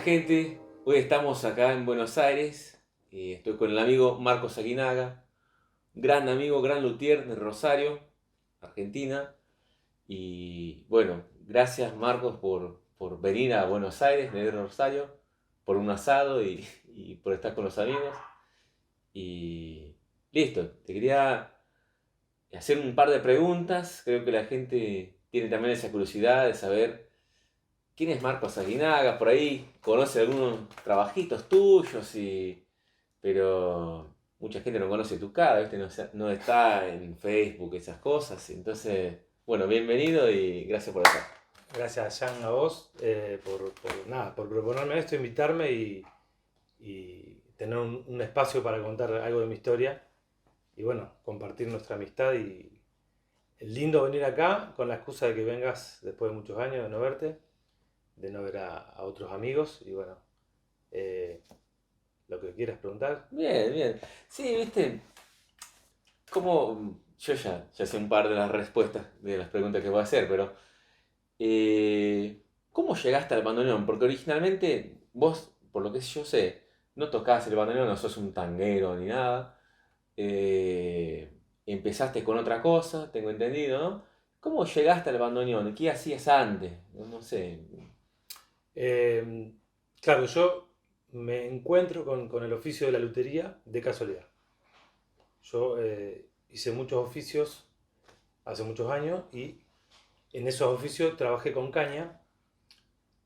gente, hoy estamos acá en Buenos Aires, estoy con el amigo Marcos Aguinaga, gran amigo, gran luthier de Rosario, Argentina, y bueno, gracias Marcos por venir a Buenos Aires, de Rosario, por un asado y por estar con los amigos, y listo, te quería hacer un par de preguntas, creo que la gente tiene también esa curiosidad de saber ¿quién es Marcos Aguinaga? Por ahí conoce algunos trabajitos tuyos, pero mucha gente no conoce tu cara, ¿viste? No está en Facebook, esas cosas. Entonces, bueno, bienvenido y gracias por estar. Gracias, Jan, a vos por proponerme esto, invitarme y tener un espacio para contar algo de mi historia y bueno, compartir nuestra amistad. Y es lindo venir acá con la excusa de que vengas después de muchos años de no verte, de no ver a otros amigos y bueno, eh, lo que quieras preguntar. Bien, bien. Sí, viste, como yo ya sé un par de las respuestas de las preguntas que voy a hacer, pero ¿cómo llegaste al bandoneón? Porque originalmente vos, por lo que yo sé, no tocabas el bandoneón, no sos un tanguero ni nada. Empezaste con otra cosa, tengo entendido, ¿no? ¿Cómo llegaste al bandoneón? ¿Qué hacías antes? No sé. Eh, claro, yo me encuentro con el oficio de la lutería de casualidad. Yo hice muchos oficios hace muchos años y en esos oficios trabajé con caña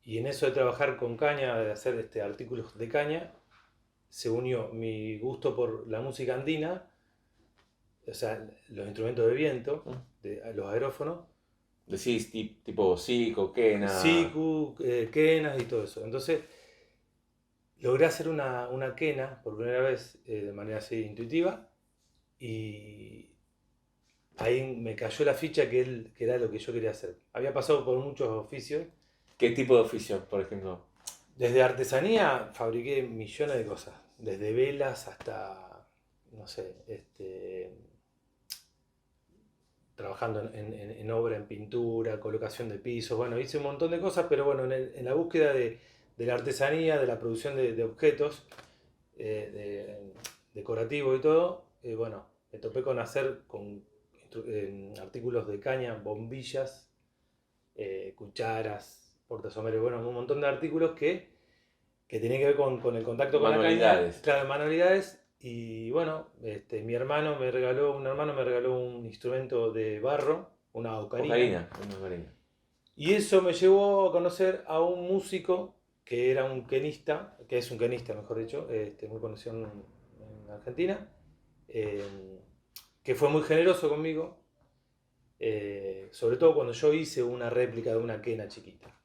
y en eso de trabajar con caña, de hacer artículos de caña, se unió mi gusto por la música andina, o sea, los instrumentos de viento, ¿No? los aerófonos, Decís tipo sico, quena. siku, quenas y todo eso. Entonces logré hacer una quena por primera vez de manera así intuitiva y ahí me cayó la ficha que era lo que yo quería hacer. Había pasado por muchos oficios. ¿Qué tipo de oficio, por ejemplo? Desde artesanía fabriqué millones de cosas, desde velas hasta, no sé, trabajando en obra, en pintura, colocación de pisos, bueno, hice un montón de cosas, pero bueno, en la búsqueda de la artesanía, de la producción de objetos decorativos y todo, bueno, me topé con hacer con artículos de caña, bombillas, cucharas, portasomeros, bueno, un montón de artículos que tenía que ver con el contacto con la caña, Manualidades. claro, manualidades. Y bueno, un hermano me regaló un instrumento de barro, una ocarina. Ocarina, una ocarina. Y eso me llevó a conocer a un músico que era un quenista, que es un quenista, mejor dicho, muy conocido en Argentina, eh, que fue muy generoso conmigo, sobre todo cuando yo hice una réplica de una quena chiquita.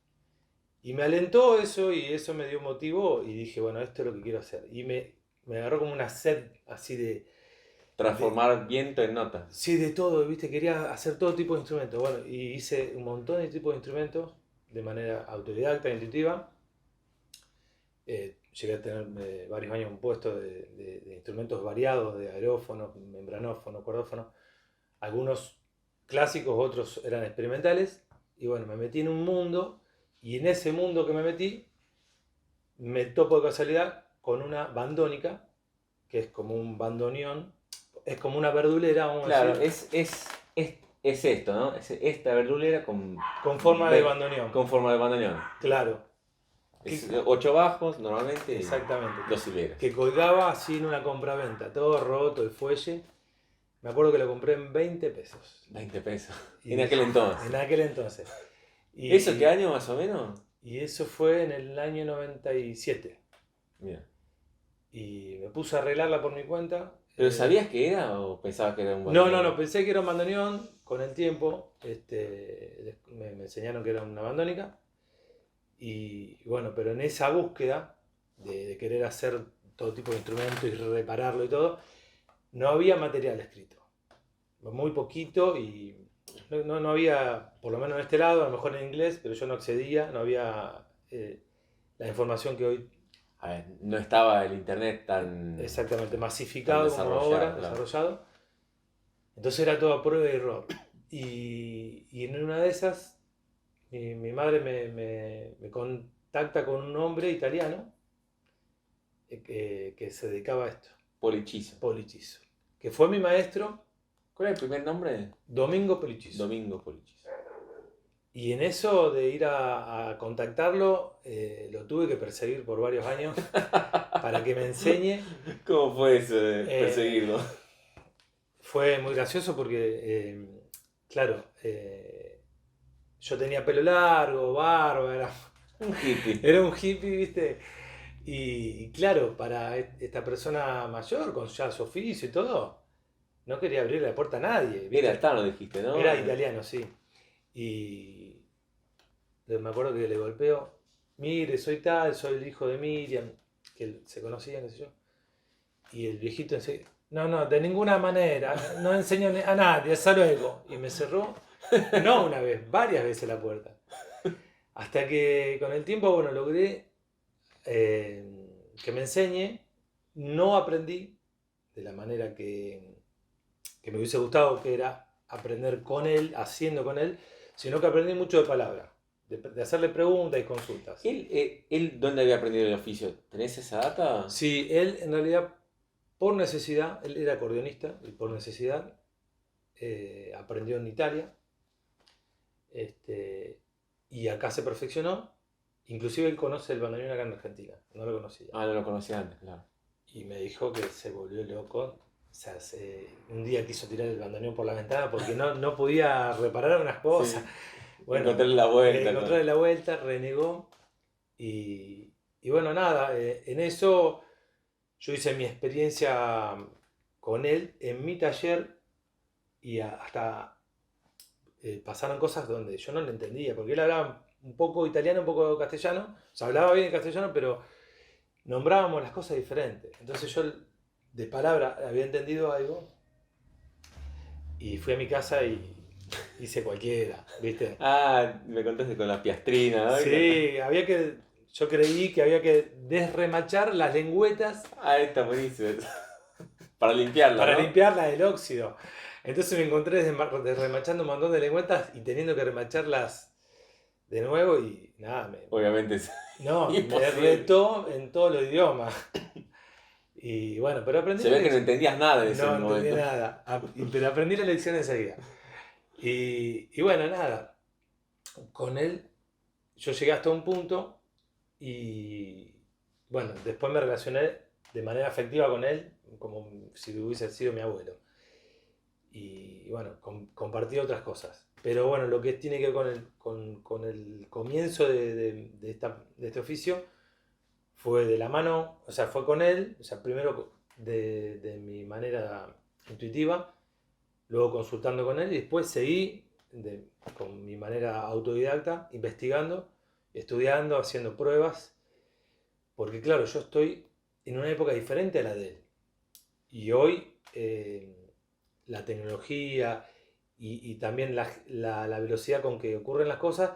Y me alentó eso y eso me dio motivo y dije, bueno, esto es lo que quiero hacer. Y me agarró como una sed así de Transformar viento en nota. sí, de todo, ¿viste? Quería hacer todo tipo de instrumentos. Bueno, y hice un montón de tipos de instrumentos de manera autodidacta, intuitiva. Llegué a tener varios años un puesto de instrumentos variados, de aerófonos, membranófonos, cordófonos. Algunos clásicos, otros eran experimentales. Y bueno, me metí en un mundo y en ese mundo que me metí me topo de casualidad con una bandónica, que es como un bandoneón, es como una verdulera, vamos a Claro, decir, es esto, ¿no? Es esta verdulera con forma de bandoneón. con forma de bandoneón. Claro, Es que, 8 bajos normalmente y exactamente, 2 hileras. que colgaba así en una compraventa, todo roto, el fuelle. Me acuerdo que lo compré en 20 pesos. 20 pesos. Y En dije, aquel entonces. en aquel entonces. ¿Eso qué Y, año más o menos? y eso fue en el año 97. Mira. Y me puse a arreglarla por mi cuenta. ¿Pero sabías que era o pensabas que era un No, bandoneón? pensé que era un bandoneón. Con el tiempo me enseñaron que era una bandónica. Y bueno, pero en esa búsqueda de querer hacer todo tipo de instrumentos y repararlo y todo, no había material escrito. Muy poquito y no había, por lo menos en este lado, a lo mejor en inglés, pero yo no accedía, no había la información que hoy A ver, no estaba el internet exactamente tan masificado como ahora, desarrollado, claro. desarrollado. Entonces era todo a prueba y error. Y en una de esas, mi madre me contacta contacta con un hombre italiano que se dedicaba a esto, Policiso. Policiso, que fue mi maestro, ¿Cuál es el primer nombre? Domingo Policiso. Domingo Policiso. Y en eso de ir a contactarlo, lo tuve que perseguir por varios años para que me enseñe. ¿Cómo fue eso de perseguirlo? Fue muy gracioso porque, claro, yo tenía pelo largo, barba, Un hippie. era un hippie, ¿viste? Y claro, para esta persona mayor, con ya su oficio y todo, no quería abrir la puerta a nadie, ¿viste? Era Tano, dijiste, ¿no? Era italiano, sí. Y me acuerdo que le golpeo, mire, soy tal, soy el hijo de Miriam, que se conocían, qué sé yo. Y el viejito enseguida, no, de ninguna manera, no enseño a nadie, hasta luego. Y me cerró, no una vez, varias veces la puerta. Hasta que con el tiempo, bueno, logré que me enseñe. No aprendí de la manera que me hubiese gustado, que era aprender con él, haciendo con él, sino que aprendí mucho de palabra, de hacerle preguntas y consultas. ¿Él dónde había aprendido el oficio? ¿Tenés esa data? Sí, él en realidad, por necesidad, él era acordeonista y por necesidad aprendió en Italia, y acá se perfeccionó. Inclusive él conoce el bandoneón acá en Argentina, no lo conocía. Ah, no lo conocía antes, claro. Y me dijo que se volvió loco. O sea, un día quiso tirar el bandoneón por la ventana porque no podía reparar unas cosas. Sí. Bueno, encontrarle la vuelta. encontrarle la vuelta, renegó. Y bueno, nada, en eso yo hice mi experiencia con él en mi taller y hasta pasaron cosas donde yo no le entendía, porque él hablaba un poco italiano, un poco castellano, o sea, hablaba bien castellano, pero nombrábamos las cosas diferentes. Entonces yo de palabra había entendido algo y fui a mi casa y hice cualquiera, ¿viste? Ah, me contaste con la piastrina, ¿no? Sí, yo creí que había que desremachar las lengüetas. Ah, está buenísimo. Para limpiarla, Para ¿no? limpiarla del óxido. Entonces me encontré desremachando un montón de lengüetas y teniendo que remacharlas de nuevo y nada, Obviamente es me imposible. retó en todos los idiomas. Y bueno, pero aprendí Se la ve que no lección. entendías nada en ese No entendí momento. nada, pero aprendí la lección enseguida. Y bueno, nada, con él yo llegué hasta un punto y bueno, después me relacioné de manera afectiva con él, como si hubiese sido mi abuelo. Y bueno, compartí otras cosas. Pero bueno, lo que tiene que ver con el comienzo de este oficio fue de la mano, o sea, fue con él, o sea, primero de mi manera intuitiva, luego consultando con él y después seguí con mi manera autodidacta, investigando, estudiando, haciendo pruebas, porque claro, yo estoy en una época diferente a la de él. Y hoy la tecnología y también la velocidad con que ocurren las cosas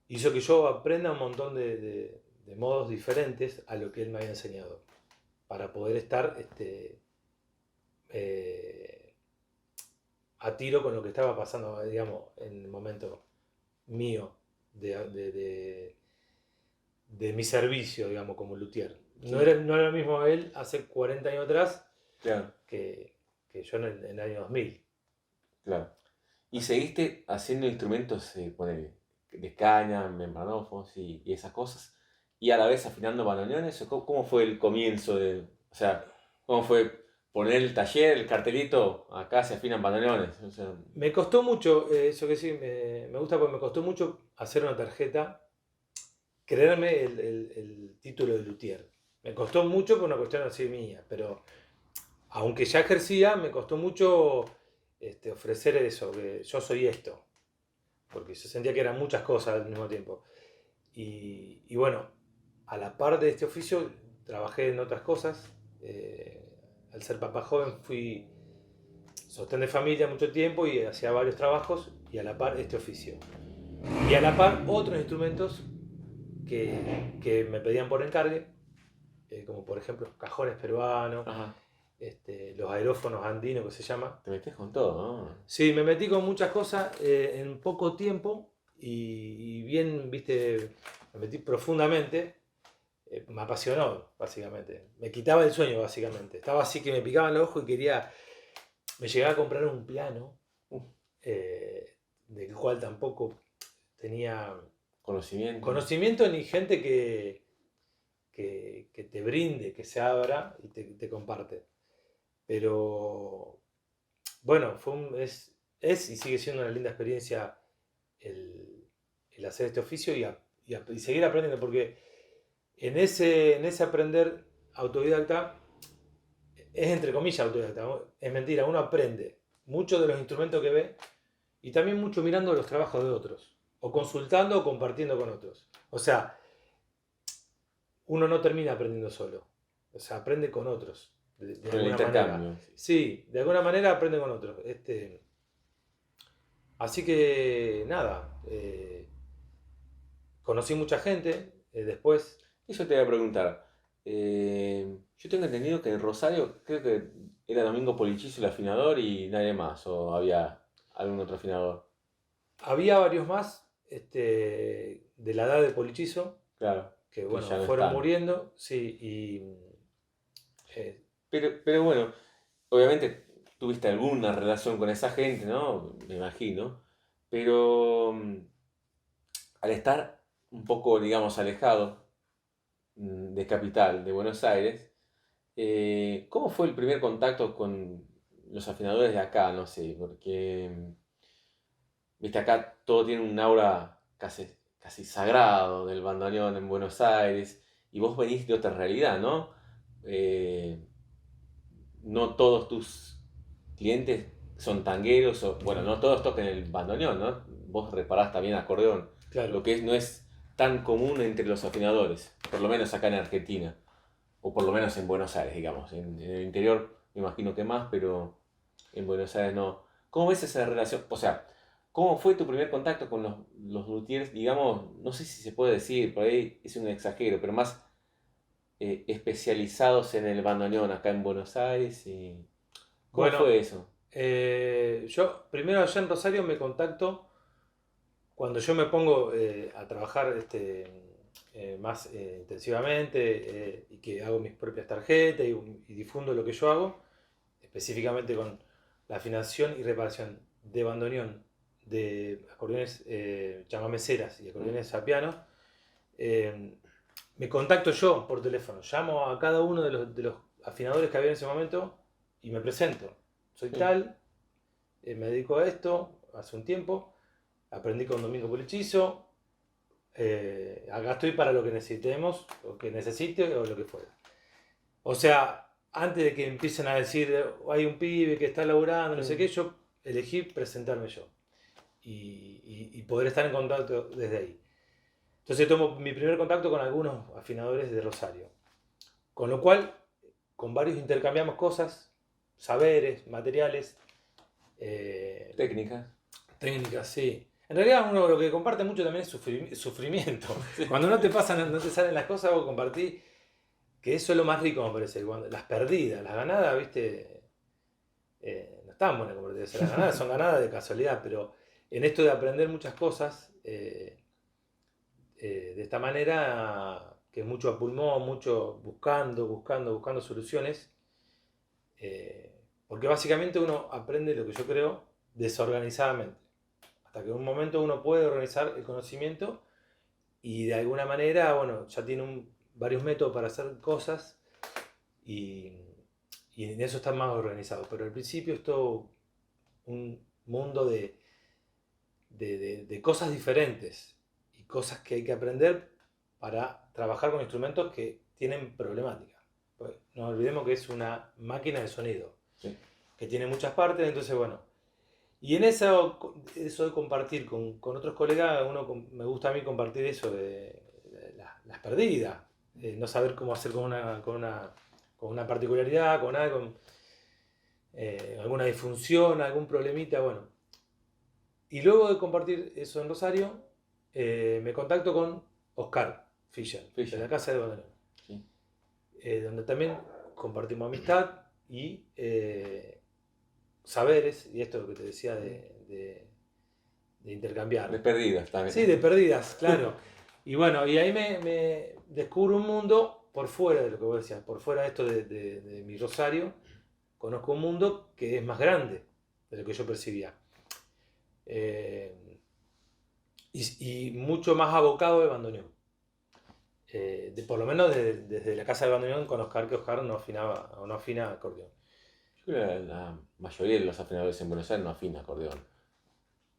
hizo que yo aprenda un montón de modos diferentes a lo que él me había enseñado para poder estar a tiro con lo que estaba pasando, digamos, en el momento mío de mi servicio, digamos, como luthier. No era lo mismo él hace 40 años atrás, Claro, que yo en el año 2000. claro. ¿Y seguiste haciendo instrumentos ponele, de caña, membranófonos y esas cosas? ¿Y a la vez afinando bandoneones? ¿O cómo fue el comienzo de...? O sea, ¿cómo fue poner el taller, el cartelito, acá se afinan bandoneones? O sea, Me costó mucho, eso que sí, me gusta porque me costó mucho hacer una tarjeta, creerme el título de luthier. Me costó mucho por una cuestión así mía, pero aunque ya ejercía, me costó mucho ofrecer eso, que yo soy esto, porque yo sentía que eran muchas cosas al mismo tiempo. Y bueno, a la par de este oficio, trabajé en otras cosas. Al ser papá joven fui sostén de familia mucho tiempo y hacía varios trabajos y a la par este oficio. Y a la par otros instrumentos que me pedían por encargue, como por ejemplo cajones peruanos, ajá, los aerófonos andinos que se llama. te metés con todo, ¿no? Sí, me metí con muchas cosas en poco tiempo y bien, viste, me metí profundamente, me apasionó, básicamente. Me quitaba el sueño, básicamente. Estaba así que me picaban los ojos y me llegaba a comprar un piano, del cual tampoco tenía conocimiento ni gente que te brinde, que se abra y te comparte. Pero bueno, es y sigue siendo una linda experiencia el hacer este oficio y seguir aprendiendo, porque en ese aprender autodidacta, es entre comillas autodidacta, ¿no? Es mentira, uno aprende mucho de los instrumentos que ve y también mucho mirando los trabajos de otros, o consultando o compartiendo con otros. O sea, uno no termina aprendiendo solo, o sea, aprende con otros, de Con el alguna manera. intercambio. Sí, de alguna manera aprende con otros. Así que nada, conocí mucha gente después. Eso te voy a preguntar. Yo tengo entendido que en Rosario creo que era Domingo Polichizo el afinador y nadie más, o había algún otro afinador. Había varios más de la edad de Polichizo, Claro, que que bueno, ya no fueron están. muriendo, sí, y Pero bueno, obviamente tuviste alguna relación con esa gente, ¿no? Me imagino. Pero al estar un poco, digamos, alejado de Capital, de Buenos Aires, ¿cómo fue el primer contacto con los afinadores de acá? No sé, porque, viste, acá todo tiene un aura casi sagrado del bandoneón en Buenos Aires, y vos venís de otra realidad, ¿no? Eh, no todos tus clientes son tangueros, o, bueno, no todos tocan el bandoneón, ¿no? Vos reparás también acordeón, lo claro. que no es tan común entre los afinadores, por lo menos acá en Argentina, o por lo menos en Buenos Aires, digamos. En el interior me imagino que más, pero en Buenos Aires no. ¿Cómo ves esa relación? O sea, ¿cómo fue tu primer contacto con los luthiers? Digamos, no sé si se puede decir, por ahí es un exagero, pero más especializados en el bandoneón acá en Buenos Aires. ¿Cómo Bueno, fue eso? yo primero allá en Rosario me contacto cuando yo me pongo a trabajar más intensivamente, y que hago mis propias tarjetas y difundo lo que yo hago, específicamente con la afinación y reparación de bandoneón, de acordeones chamameceras y acordeones a piano. eh, Me contacto yo por teléfono, llamo a cada uno de los afinadores que había en ese momento y me presento. Soy Sí. tal, me dedico a esto hace un tiempo, aprendí con Domingo Polichizo, acá estoy para lo que necesitemos, o que necesite o lo que fuera. O sea, antes de que empiecen a decir, hay un pibe que está laburando, no sé qué, Mm. yo elegí presentarme yo y poder estar en contacto desde ahí. Entonces tomo mi primer contacto con algunos afinadores de Rosario. Con lo cual, con varios intercambiamos cosas, saberes, materiales, eh, Técnicas. técnicas, sí. En realidad uno lo que comparte mucho también es sufrimiento. Sí. Cuando no te pasan, no te salen las cosas, vos compartís, que eso es lo más rico me parece. Las perdidas, las ganadas, viste, no están buenas como debe ser. Las ganadas son ganadas de casualidad, pero en esto de aprender muchas cosas, de esta manera, que es mucho a pulmón, mucho buscando soluciones, porque básicamente uno aprende lo que yo creo desorganizadamente, hasta que en un momento uno puede organizar el conocimiento y de alguna manera, bueno, ya tiene varios métodos para hacer cosas y, y en eso está más organizado, pero al principio es todo un mundo de cosas diferentes y cosas que hay que aprender para trabajar con instrumentos que tienen problemática. Pues no olvidemos que es una máquina de sonido Sí. que tiene muchas partes, entonces bueno. Y en eso de compartir con otros colegas, me gusta a mí compartir eso de las perdidas, no saber cómo hacer con una particularidad, con algo, alguna disfunción, algún problemita, bueno. Y luego de compartir eso en Rosario, me contacto con Oscar Fischer, de Fisher. la Casa de Bandoneón, Sí. donde también compartimos amistad y saberes, y esto es lo que te decía intercambiar. De perdidas también. Sí, de perdidas, claro. Y bueno, y ahí me descubro un mundo por fuera de lo que vos decías, por fuera de esto de mi Rosario, conozco un mundo que es más grande de lo que yo percibía. Eh, y mucho más abocado de bandoneón. Por lo menos desde la casa de bandoneón con Oscar, que Oscar no afinaba, o no afina acordeón. Yo creo que la mayoría de los afinadores en Buenos Aires no afina acordeón.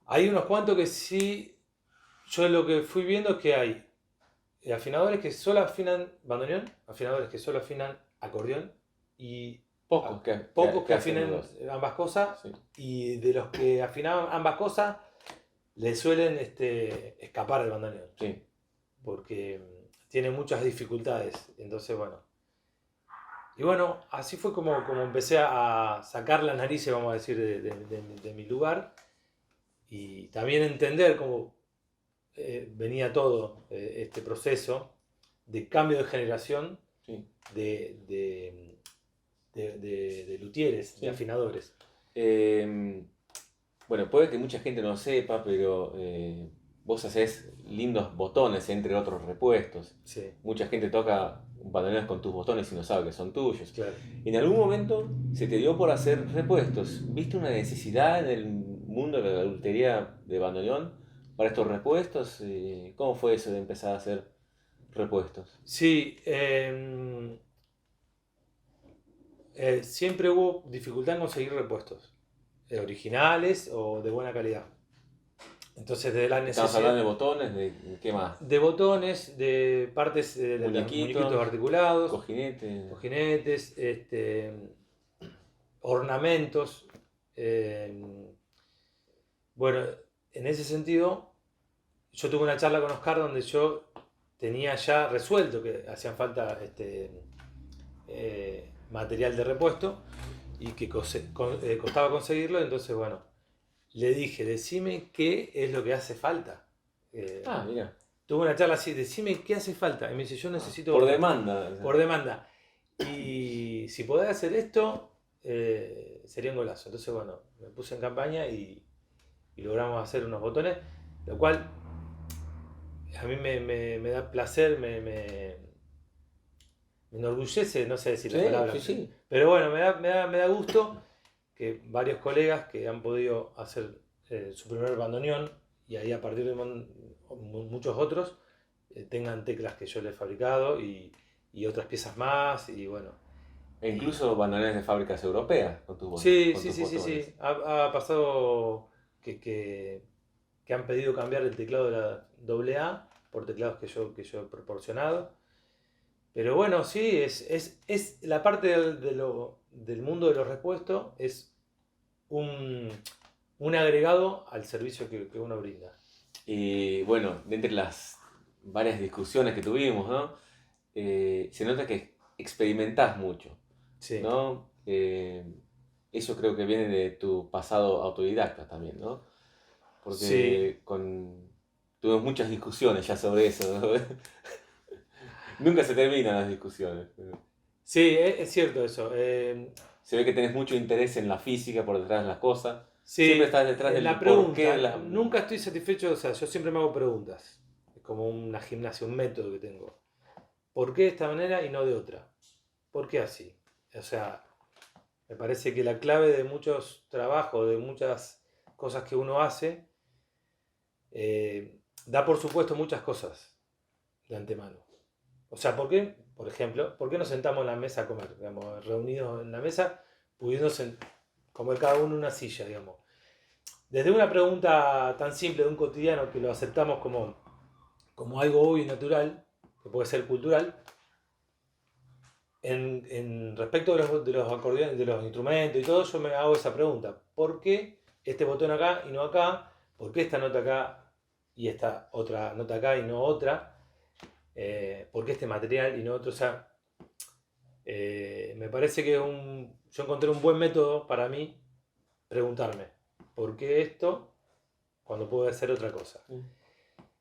Hay unos cuantos que sí, yo lo que fui viendo es que hay afinadores que solo afinan bandoneón, afinadores que solo afinan acordeón y Pocos pocos que hacen afinen los dos. ambas cosas, Sí. y de los que afinaban ambas cosas le suelen escapar el bandoneón Sí. porque tiene muchas dificultades. Entonces, bueno. Y bueno, así fue como empecé a sacar las narices, vamos a decir, de mi lugar y también entender cómo venía todo este proceso de cambio de generación Sí. de luthieres, Sí. de afinadores. Bueno, puede que mucha gente no lo sepa, pero vos hacés lindos botones entre otros repuestos. Sí, Mucha gente toca bandoneones con tus botones y no sabe que son tuyos. claro. En algún momento se te dio por hacer repuestos. ¿Viste una necesidad en el mundo de la adultería de bandoneón para estos repuestos? ¿Cómo fue eso de empezar a hacer repuestos? Sí, siempre hubo dificultad en conseguir repuestos originales o de buena calidad. Entonces, de la Estamos hablando de necesidad botones, ¿de qué más? de botones, de partes de los muñequitos articulados, cojinetes. cojinetes, ornamentos. Bueno, en ese sentido, yo tuve una charla con Oscar donde yo tenía ya resuelto que hacían falta material de repuesto y que costaba conseguirlo. Entonces, bueno, le dije, decime qué es lo que hace falta. Mira. Tuve una charla así, decime qué hace falta. Y me dice, yo necesito... Por demanda. Por demanda. Y si podés hacer esto, sería un golazo. Entonces, bueno, me puse en campaña y logramos hacer unos botones, lo cual a mí me da placer, me enorgullece, no sé decir la palabra. Sí. Pero bueno, me da gusto que varios colegas que han podido hacer su primer bandoneón y ahí a partir de muchos otros tengan teclas que yo les he fabricado y otras piezas más y bueno. E incluso bandoneones de fábricas europeas con tus Sí, con sí, tus sí, sí, botones. sí. Ha pasado que han pedido cambiar el teclado de la AA por teclados que yo he proporcionado. Pero bueno, sí, es la parte del mundo de los repuestos, es un agregado al servicio que uno brinda. Y bueno, de entre las varias discusiones que tuvimos, ¿no? Se nota que experimentás mucho, Sí. ¿no? Eso creo que viene de tu pasado autodidacta también, ¿no? Sí, Porque tuvimos muchas discusiones ya sobre eso, ¿no? Nunca se terminan las discusiones. sí, es cierto eso. Se ve que tenés mucho interés en la física por detrás de las cosas. Siempre Sí, estás detrás en la del porqué pregunta, de las... nunca estoy satisfecho, o sea, yo siempre me hago preguntas. Es como una gimnasia, un método que tengo. ¿Por qué de esta manera y no de otra? ¿Por qué así? O sea, me parece que la clave de muchos trabajos, de muchas cosas que uno hace, da por supuesto muchas cosas de antemano. O sea, ¿por qué? Por ejemplo, ¿por qué nos sentamos en la mesa a comer? Digamos, reunidos en la mesa, pudiendo comer cada uno en una silla, digamos. Desde una pregunta tan simple de un cotidiano que lo aceptamos como algo obvio y natural, que puede ser cultural, en respecto de los acordeones, de los instrumentos y todo, yo me hago esa pregunta. ¿Por qué este botón acá y no acá? ¿Por qué esta nota acá y esta otra nota acá y no otra? ¿Por qué este material y no otro? O sea, me parece que yo encontré un buen método para mí preguntarme, ¿por qué esto cuando puedo hacer otra cosa?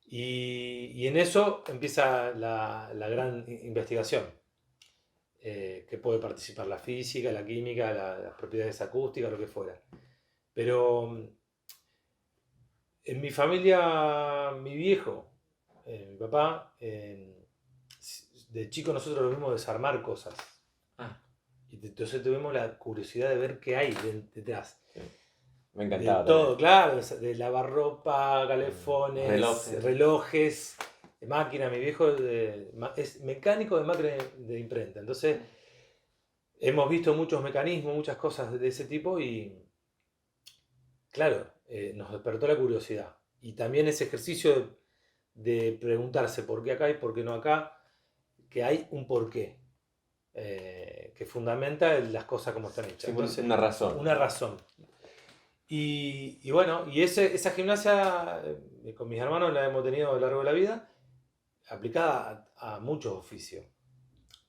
Y en eso empieza la gran investigación, que puede participar la física, la química, las propiedades acústicas, lo que fuera. Pero En mi familia, mi viejo, mi papá, de chico nosotros lo vimos desarmar cosas. Ah, Y entonces tuvimos la curiosidad de ver qué hay detrás. sí. Me De encantaba todo, también. claro, de lavarropa, calefones, Relojes. relojes, máquinas. Mi viejo es mecánico de máquina de imprenta. Entonces, hemos visto muchos mecanismos, muchas cosas de ese tipo y, claro, nos despertó la curiosidad. Y también ese ejercicio de preguntarse por qué acá y por qué no acá, que hay un porqué, que fundamenta las cosas como están hechas. Sí, Entonces, una razón. una razón. Y bueno, y esa gimnasia con mis hermanos la hemos tenido a lo largo de la vida, aplicada a muchos oficios.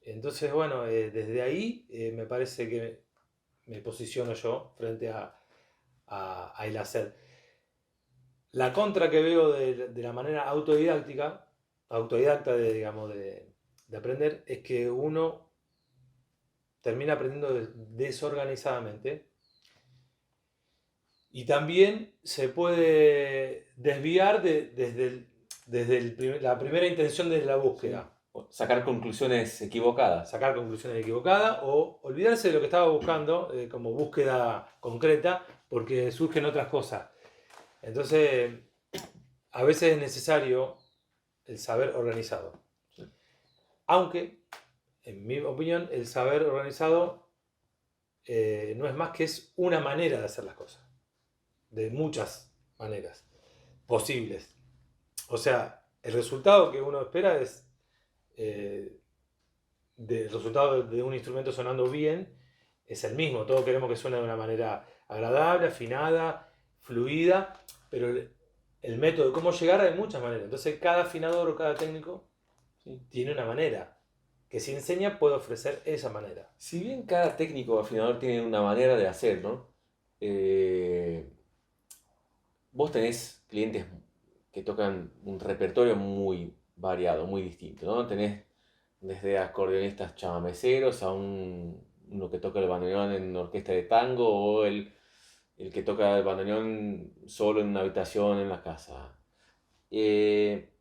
Entonces, bueno, desde ahí me parece que me posiciono yo frente a el hacer. La contra que veo de la manera autodidacta digamos, de aprender, es que uno termina aprendiendo desorganizadamente y también se puede desviar desde la primera intención de la Sí. búsqueda. Sacar conclusiones equivocadas. Sacar conclusiones equivocadas o olvidarse de lo que estaba buscando como búsqueda concreta porque surgen otras cosas. Entonces, a veces es necesario el saber organizado. Sí. Aunque, en mi opinión, el saber organizado no es más que es una manera de hacer las cosas. De muchas maneras posibles. O sea, el resultado que uno espera es el resultado de un instrumento sonando bien es el mismo. Todos queremos que suene de una manera agradable, afinada, fluida, pero el método de cómo llegar hay muchas maneras. Entonces cada afinador o cada técnico tiene una manera que si enseña puede ofrecer esa manera. Si bien cada técnico afinador tiene una manera de hacer, ¿no? Vos tenés clientes que tocan un repertorio muy variado, muy distinto, ¿no? Tenés desde acordeonistas chamameceros a uno que toca el bandoneón en orquesta de tango o el que toca el bandoneón solo en una habitación en la casa. Eh,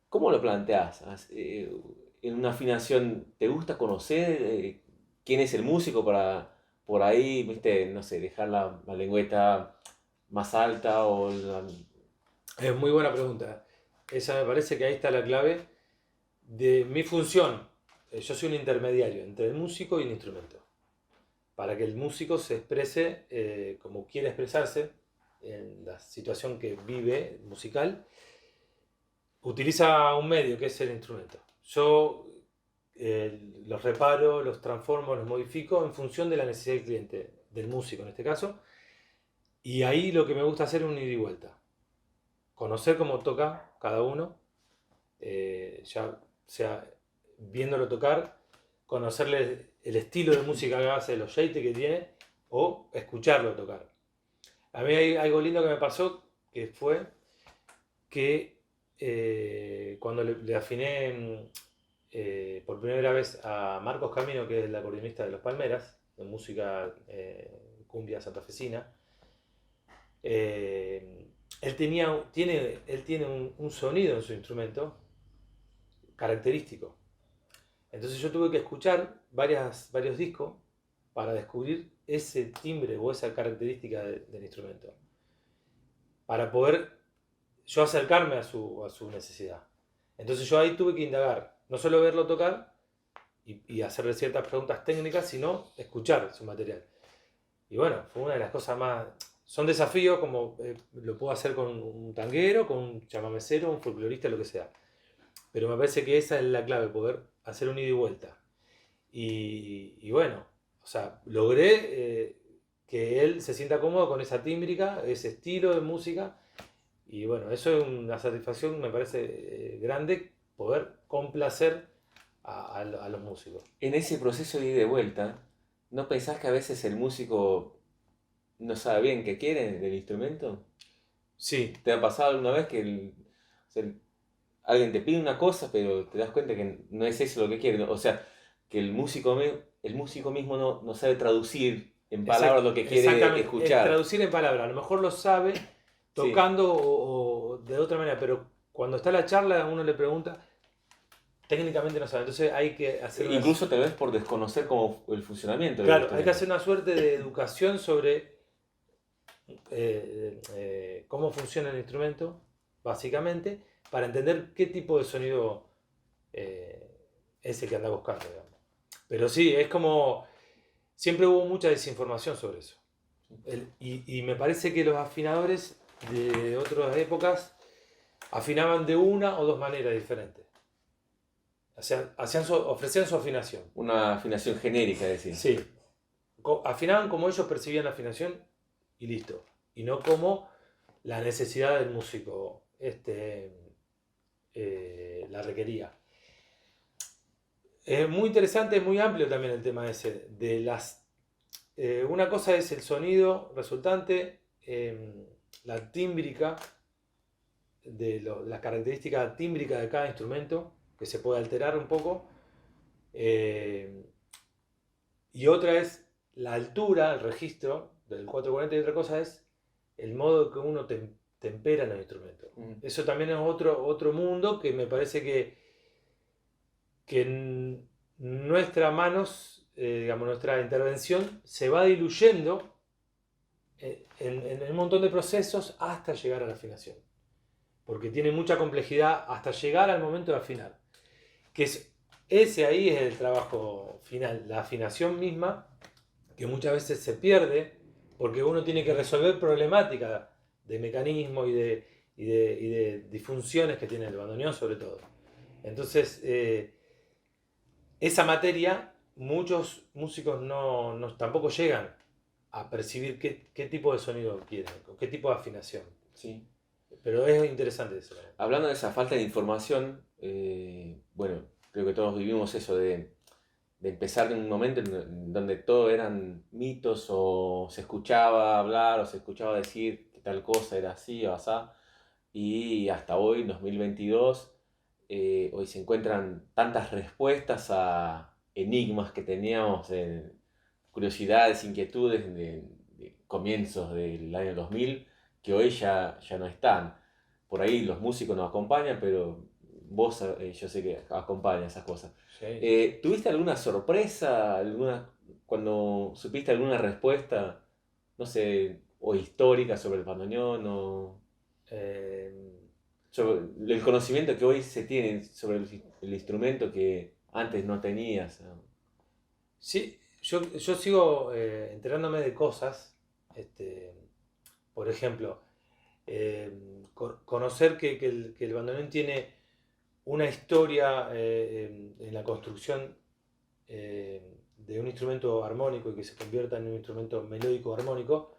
¿Cómo lo planteás? En una afinación, ¿te gusta conocer quién es el músico para por ahí, viste, no sé, dejar la lengüeta más alta o Es muy buena pregunta. Esa me parece que ahí está la clave de mi función. Yo soy un intermediario entre el músico y el instrumento. Para que el músico se exprese como quiere expresarse en la situación que vive musical, utiliza un medio que es el instrumento. Yo los reparo, los transformo, los modifico en función de la necesidad del cliente, del músico en este caso, y ahí lo que me gusta hacer es un ida y vuelta. Conocer cómo toca cada uno, ya sea viéndolo tocar, conocerle el estilo de música que hace, los shapes que tiene, o escucharlo tocar. A mí hay algo lindo que me pasó, que fue que cuando le afiné por primera vez a Marcos Camino, que es el acordeonista de Los Palmeras, de música cumbia santafesina, él tiene un sonido en su instrumento característico. Entonces yo tuve que escuchar varios discos para descubrir ese timbre o esa característica del instrumento. Para poder yo acercarme a su necesidad. Entonces yo ahí tuve que indagar, no solo verlo tocar y hacerle ciertas preguntas técnicas, sino escuchar su material. Y bueno, fue una de las cosas más... Son desafíos como lo puedo hacer con un tanguero, con un chamamecero, un folclorista, lo que sea. Pero me parece que esa es la clave, poder hacer un ida y vuelta. Y bueno, o sea, logré que él se sienta cómodo con esa tímbrica, ese estilo de música. Y bueno, eso es una satisfacción, me parece grande, poder complacer a los músicos. en ese proceso de ida y de vuelta, ¿no pensás que a veces el músico no sabe bien qué quiere del instrumento? Sí, ¿Te ha pasado alguna vez que o sea, alguien te pide una cosa, pero te das cuenta que no es eso lo que quiere? O sea, que el músico mismo no sabe traducir en palabras lo que quiere exactamente, es escuchar. traducir en palabras. A lo mejor lo sabe tocando o de otra manera, pero cuando está la charla uno le pregunta, técnicamente no sabe, entonces hay que hacer Incluso tal vez por desconocer como el funcionamiento del claro, hay instrumento. que hacer una suerte de educación sobre cómo funciona el instrumento, básicamente, para entender qué tipo de sonido es el que anda buscando, digamos. Pero sí, es como, siempre hubo mucha desinformación sobre eso. Y me parece que los afinadores de otras épocas afinaban de una o dos maneras diferentes. O sea, ofrecían su afinación. Una afinación genérica, es decir. Sí. Afinaban como ellos percibían la afinación y listo. Y no como la necesidad del músico la requería. Es muy interesante, es muy amplio también el tema ese. Una cosa es el sonido resultante, la tímbrica, la característica tímbrica de cada instrumento, que se puede alterar un poco. Y otra es la altura, el registro del 440, y otra cosa es el modo que uno tempera en el instrumento. Eso también es otro mundo que me parece que en nuestras manos, digamos, nuestra intervención se va diluyendo en un montón de procesos hasta llegar a la afinación. Porque tiene mucha complejidad hasta llegar al momento de afinar. Ese ahí es el trabajo final, la afinación misma, que muchas veces se pierde porque uno tiene que resolver problemáticas de mecanismo y de disfunciones que tiene el bandoneón sobre todo. Entonces, esa materia, muchos músicos tampoco llegan a percibir qué tipo de sonido quieren, qué tipo de afinación. Sí. Pero es interesante eso. Hablando de esa falta de información, bueno, creo que todos vivimos eso de empezar en un momento en donde todo eran mitos o se escuchaba hablar o se escuchaba decir que tal cosa era así o asá. Y hasta hoy, 2022, hoy se encuentran tantas respuestas a enigmas que teníamos, curiosidades, inquietudes de comienzos del año 2000, que hoy ya no están. Por ahí los músicos nos acompañan, pero vos yo sé que acompañas esas cosas. Sí. ¿Tuviste alguna sorpresa, cuando supiste alguna respuesta, no sé, o histórica sobre el bandoneón o sobre el conocimiento que hoy se tiene sobre el instrumento que antes no tenías? Sí, yo sigo enterándome de cosas. Por ejemplo, conocer que el bandoneón tiene una historia en la construcción de un instrumento armónico y que se convierta en un instrumento melódico armónico.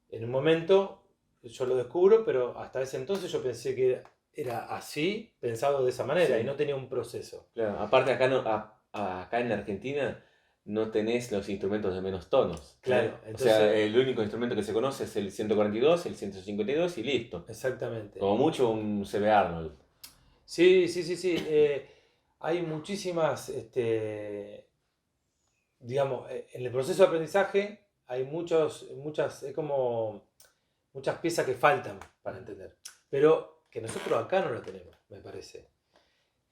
En un momento yo lo descubro, pero hasta ese entonces yo pensé que era así, pensado de esa manera, Sí. y no tenía un proceso. Claro, aparte acá, acá en Argentina no tenés los instrumentos de menos tonos. Claro, O entonces, sea, el único instrumento que se conoce es el 142, el 152 y listo. exactamente. Como mucho un CB Arnold. Sí. Hay muchísimas, digamos, en el proceso de aprendizaje hay es como muchas piezas que faltan para entender, pero que nosotros acá no la tenemos, me parece.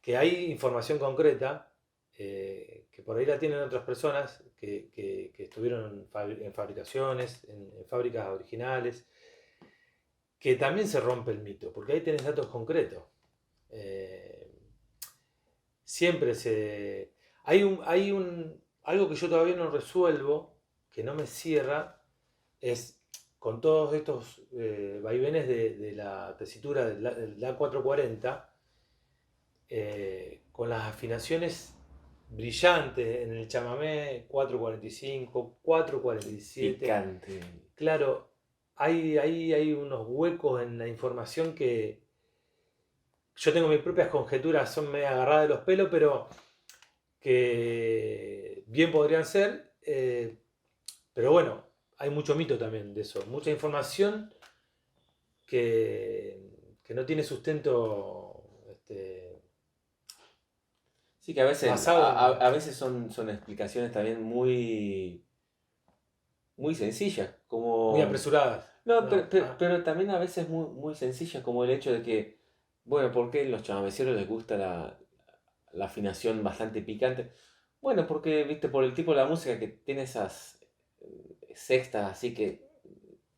Que hay información concreta, que por ahí la tienen otras personas que estuvieron en fabricaciones, en fábricas originales, que también se rompe el mito, porque ahí tenés datos concretos. Siempre se... Algo que yo todavía no resuelvo, que no me cierra, es con todos estos vaivenes de la tesitura del A440, con las afinaciones brillantes en el chamamé 445, 447. Picante. Claro, hay unos huecos en la información que yo tengo mis propias conjeturas, son medio agarradas de los pelos, pero que bien podrían ser. Pero bueno, hay mucho mito también de eso, mucha información que no tiene sustento. Sí, que a veces, Basado en... a veces son explicaciones también muy sencillas. Muy Como, apresuradas. No, No, pero también a veces muy, muy sencillas, como el hecho de que, bueno, ¿por qué los chamameceros les gusta la afinación bastante picante? Bueno, porque, viste, por el tipo de la música que tiene esas sextas así que,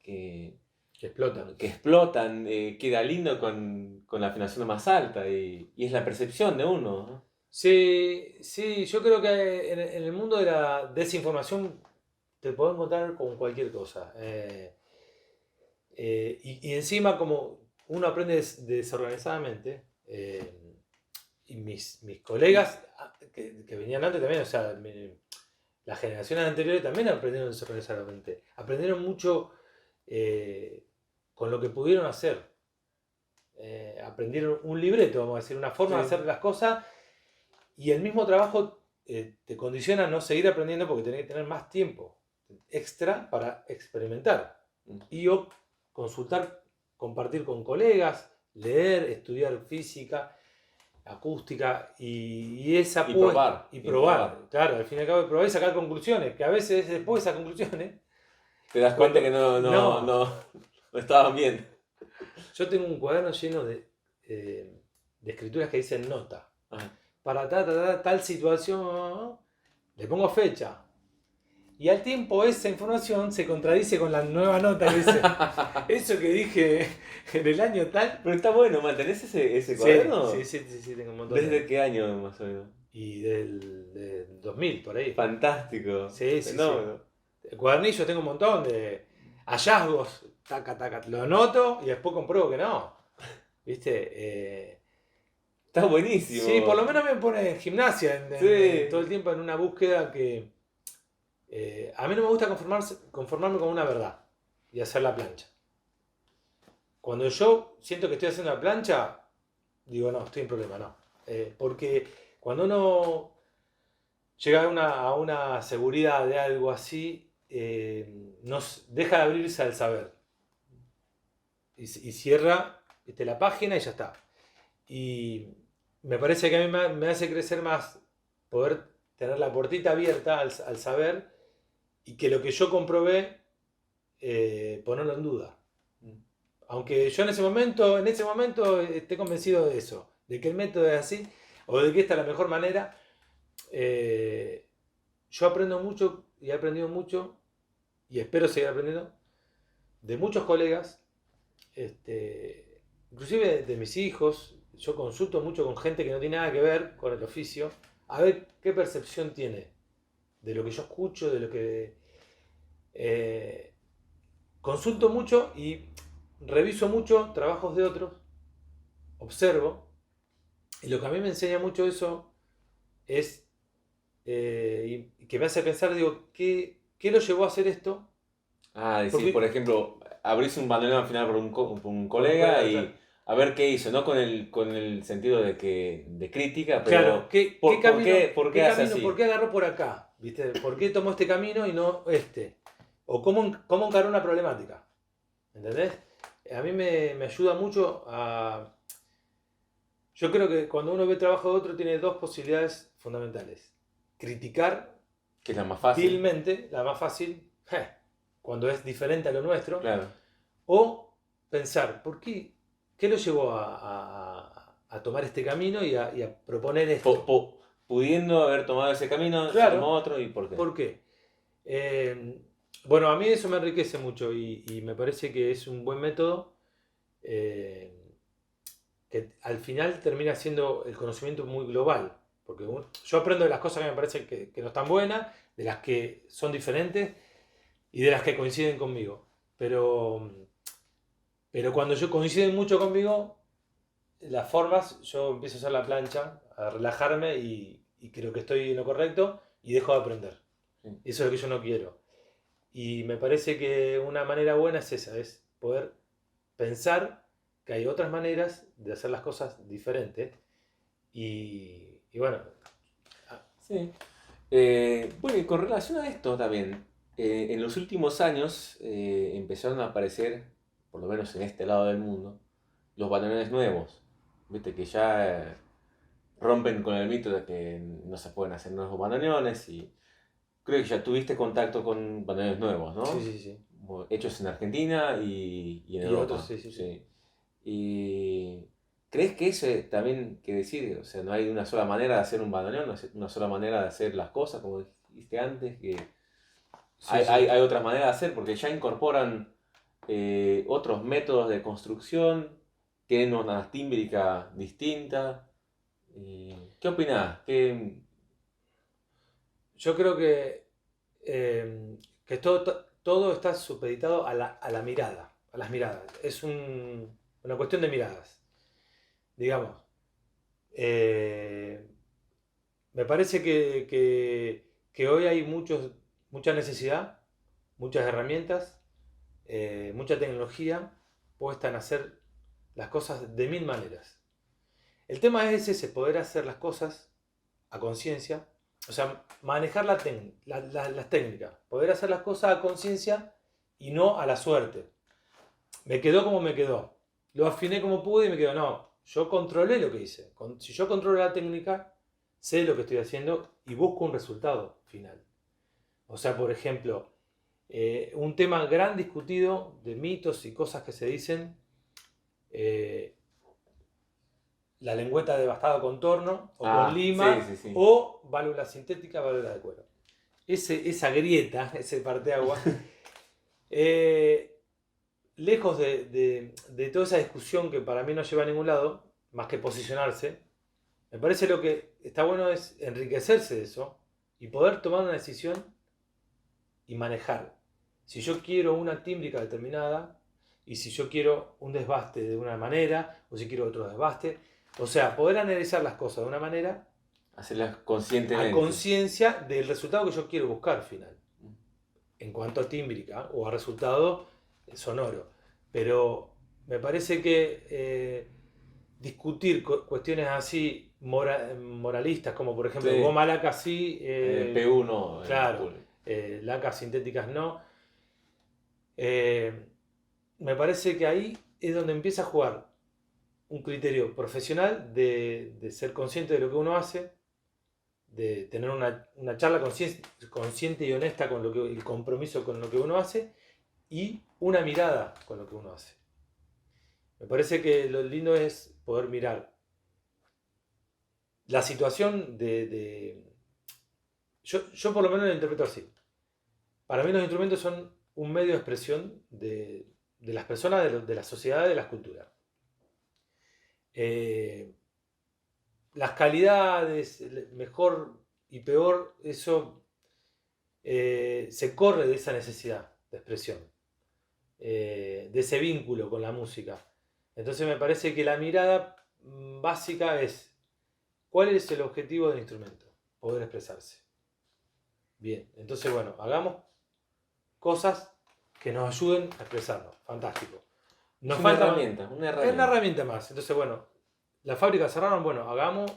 que explotan. que explotan, queda lindo con la afinación más alta y es la percepción de uno, ¿no? Sí, sí, yo creo que en el mundo de la desinformación te podés encontrar con cualquier cosa. Y encima, como uno aprende desorganizadamente, y mis colegas que venían antes también, o sea, las generaciones anteriores también aprendieron desorganizadamente. Aprendieron mucho con lo que pudieron hacer. Aprendieron un libreto, vamos a decir, una forma de Sí. hacer las cosas, y el mismo trabajo te condiciona a no seguir aprendiendo porque tenés que tener más tiempo extra para experimentar Mm. y o consultar, compartir con colegas, leer, estudiar física, acústica y esa Y probar, y y probar. probar, claro, al fin y al cabo probar y sacar conclusiones, que a veces después de esas conclusiones, Te das cuenta que cuando no, no, no, no, no estaban bien. yo tengo un cuaderno lleno de escrituras que dicen nota. Ajá. Para tal situación, le pongo fecha. Y al tiempo esa información se contradice con la nueva nota que dice, eso que dije en el año tal. Pero está bueno, ¿mantenés ese Sí, cuaderno? sí, sí, sí, sí, tengo un montón ¿Desde qué año más o menos? Y del 2000, por ahí. Fantástico, Sí, sí, sí. fenómeno. Cuadernillos tengo un montón de hallazgos, taca, taca, lo anoto y después compruebo que no. ¿Viste? Está Sí, por lo buenísimo. menos me pone en gimnasia, todo el Sí. tiempo en una búsqueda que... a mí no me gusta conformarme con una verdad y hacer la plancha. Cuando yo siento que estoy haciendo la plancha, digo, no, estoy en problema, no. Porque cuando uno llega a una seguridad de algo así, nos deja de abrirse al saber. Y cierra, ¿viste? La página y ya está. Y me parece que a mí me hace crecer más poder tener la puertita abierta al saber y que lo que yo comprobé, ponerlo en duda. Aunque yo en ese momento esté convencido de eso, de que el método es así, o de que esta es la mejor manera, eh, yo aprendo mucho y he aprendido mucho, y espero seguir aprendiendo, de muchos colegas, inclusive de mis hijos. Yo consulto mucho con gente que no tiene nada que ver con el oficio, a ver qué percepción tiene de lo que yo escucho, de lo que... consulto mucho y reviso mucho trabajos de otros, observo, y lo que a mí me enseña mucho eso es, y que me hace pensar, digo, ¿qué lo llevó a hacer esto? Ah, decís, por Porque ejemplo, abrís un bandoneón al final por un con un colega colega, claro, y a ver qué hizo, no con el sentido de crítica, claro, pero ¿qué camino, por qué hace por así? qué agarró por acá? ¿Viste? ¿Por qué tomó este camino y no este? O cómo encaró una problemática. ¿Entendés? A mí me ayuda mucho a... Yo creo que cuando uno ve el trabajo de otro tiene dos posibilidades fundamentales. Criticar Que es la más fácil, vilmente, la más fácil, cuando es diferente a lo nuestro, claro. o pensar, ¿qué lo llevó a tomar este camino y a proponer esto? Pudiendo haber tomado ese camino, se tomó Claro, otro y por qué. ¿por qué? Eh, bueno, a mí eso me enriquece mucho y me parece que es un buen método, eh, que al final termina siendo el conocimiento muy global. Porque yo aprendo de las cosas que me parecen que no están buenas, de las que son diferentes y de las que coinciden conmigo. Pero cuando yo coinciden mucho conmigo, las formas, yo empiezo a hacer la plancha, a relajarme y creo que estoy en lo correcto y dejo de aprender. Sí. Eso es lo que yo no quiero. Y me parece que una manera buena es esa, es poder pensar que hay otras maneras de hacer las cosas diferentes. Y bueno, Sí. Bueno, y con relación a esto también, en los últimos años empezaron a aparecer, por lo menos en este lado del mundo, los bandoneones nuevos. Viste que ya rompen con el mito de que no se pueden hacer nuevos bandoneones y creo que ya tuviste contacto con bandoneones nuevos, sí, ¿no? sí, sí. hechos en Argentina y en Y Europa. otros, sí, sí, sí. Sí. ¿Y crees que eso también que decir? O sea, no hay una sola manera de hacer un bandoneón, no hay una sola manera de hacer las cosas, como dijiste antes, que Sí, sí. hay otras maneras de hacer, porque ya incorporan otros métodos de construcción, tienen una tímbrica distinta. ¿Qué opinás? Yo creo que todo está supeditado a la mirada, a las miradas. Es una cuestión de miradas. Digamos, eh, me parece que hoy hay mucha necesidad, muchas herramientas, mucha tecnología puesta en hacer las cosas de mil maneras. El tema es ese, poder hacer las cosas a conciencia, o sea, manejar las técnicas, poder hacer las cosas a conciencia y no a la suerte. Me quedó como me quedó, lo afiné como pude y me quedó, no, yo controlé lo que hice. Si yo controlo la técnica, sé lo que estoy haciendo y busco un resultado final. O sea, por ejemplo, un tema gran discutido de mitos y cosas que se dicen, eh, la lengüeta de bastado contorno o con Sí, lima sí, sí. o válvula sintética, válvula de cuero. Esa grieta, ese parteagua, eh, lejos de toda esa discusión que para mí no lleva a ningún lado, más que posicionarse, me parece lo que está bueno es enriquecerse de eso y poder tomar una decisión y manejar. Si yo quiero una tímbrica determinada y si yo quiero un desbaste de una manera o si quiero otro desbaste, o sea, poder analizar las cosas de una manera Hacerlas a conscientemente. conciencia del resultado que yo quiero buscar final, en cuanto a tímbrica o a resultado sonoro. Pero me parece que discutir cuestiones así moralistas, como por ejemplo, Sí, goma laca sí, P1 en claro, público. lacas sintéticas no, eh, me parece que ahí es donde empieza a jugar un criterio profesional de ser consciente de lo que uno hace, de tener una charla consciente y honesta con el compromiso con lo que uno hace y una mirada con lo que uno hace. Me parece que lo lindo es poder mirar la situación yo por lo menos lo interpreto así. Para mí los instrumentos son un medio de expresión de las personas, de la sociedad, de las culturas. Eh, las calidades, mejor y peor, eso se corre de esa necesidad de expresión, de ese vínculo con la música. Entonces me parece que la mirada básica es, ¿cuál es el objetivo del instrumento? Poder expresarse. Bien, entonces bueno, hagamos cosas que nos ayuden a expresarnos. Fantástico. Es Nos una falta herramienta, una una herramienta. herramienta más. Entonces, bueno, las fábricas cerraron, bueno, hagamos,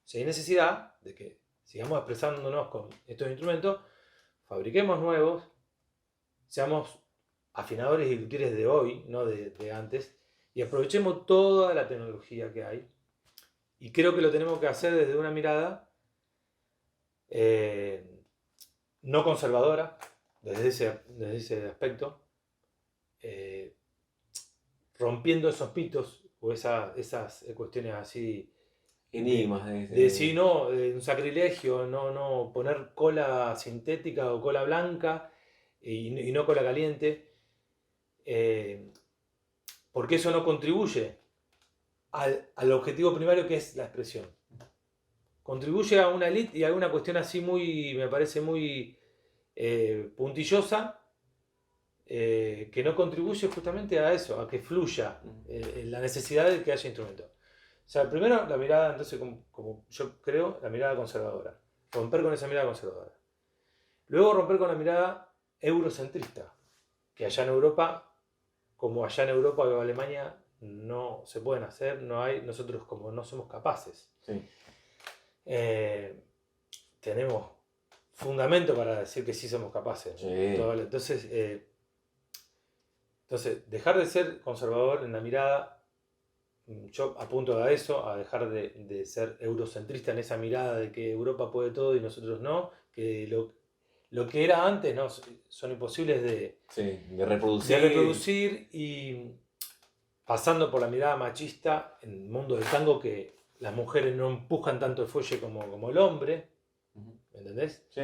si hay necesidad de que sigamos expresándonos con estos instrumentos, fabriquemos nuevos, seamos afinadores y luthieres de hoy, no de antes, y aprovechemos toda la tecnología que hay. Y creo que lo tenemos que hacer desde una mirada eh, no conservadora, desde ese aspecto, eh, rompiendo esos mitos o esas cuestiones así Enigmas. de sí, no, un sacrilegio, no poner cola sintética o cola blanca y no cola caliente, eh, porque eso no contribuye al objetivo primario que es la expresión. Contribuye a una elite y a una cuestión así muy, me parece muy puntillosa, que no contribuye justamente a eso, a que fluya la necesidad de que haya instrumentos. O sea, primero la mirada, entonces, como yo creo, la mirada conservadora. Romper con esa mirada conservadora. Luego romper con la mirada eurocentrista, que allá en Europa, como allá en Europa o Alemania, no se pueden hacer, no hay, nosotros como no somos capaces. Sí. Eh, tenemos fundamento para decir que sí somos capaces. Sí. Entonces, dejar de ser conservador en la mirada, yo apunto a eso, a dejar de ser eurocentrista en esa mirada de que Europa puede todo y nosotros no, que lo que era antes, ¿no? Son imposibles de reproducir. de reproducir, y pasando por la mirada machista en el mundo del tango, que las mujeres no empujan tanto el fuelle como el hombre, ¿me entendés? Sí.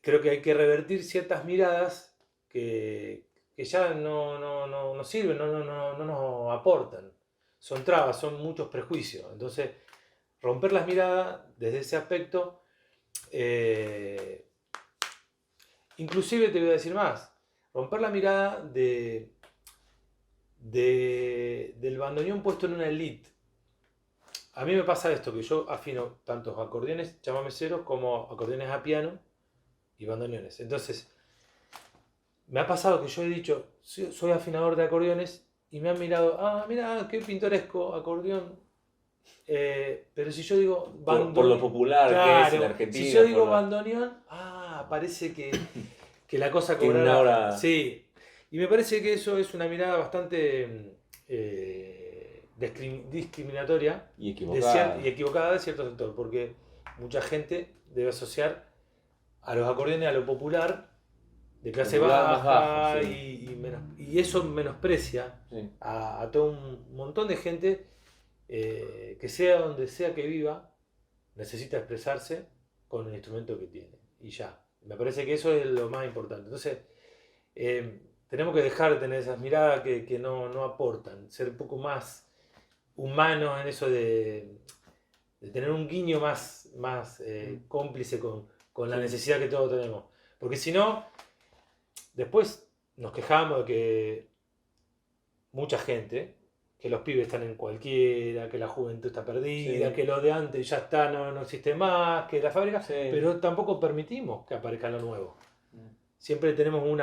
Creo que hay que revertir ciertas miradas que ya no sirven, no nos aportan. Son trabas, son muchos prejuicios. Entonces, romper las miradas desde ese aspecto, inclusive te voy a decir más, romper la mirada del bandoneón puesto en una elite. A mí me pasa esto, que yo afino tantos acordeones chamameceros como acordeones a piano y bandoneones. Entonces, me ha pasado que yo he dicho, soy afinador de acordeones, y me han mirado, mira, qué pintoresco acordeón. Pero si yo digo bandoneón, por lo popular, claro, que es en Argentina. Si yo digo bandoneón, parece que la cosa cobrará. Hora... Sí, y me parece que eso es una mirada bastante discriminatoria y equivocada de cierto sector, porque mucha gente debe asociar a los acordeones a lo popular, de clase baja, sí. y eso menosprecia, sí, a todo un montón de gente que sea donde sea que viva, necesita expresarse con el instrumento que tiene, y ya. Me parece que eso es lo más importante. Entonces, tenemos que dejar de tener esas miradas que no aportan, ser un poco más humanos en eso de tener un guiño más cómplice con la necesidad que todos tenemos. Porque si no, después nos quejamos de que mucha gente, que los pibes están en cualquiera, que la juventud está perdida, sí, que lo de antes ya está, no existe más, que la fábrica, sí, pero tampoco permitimos que aparezca lo nuevo. Siempre tenemos un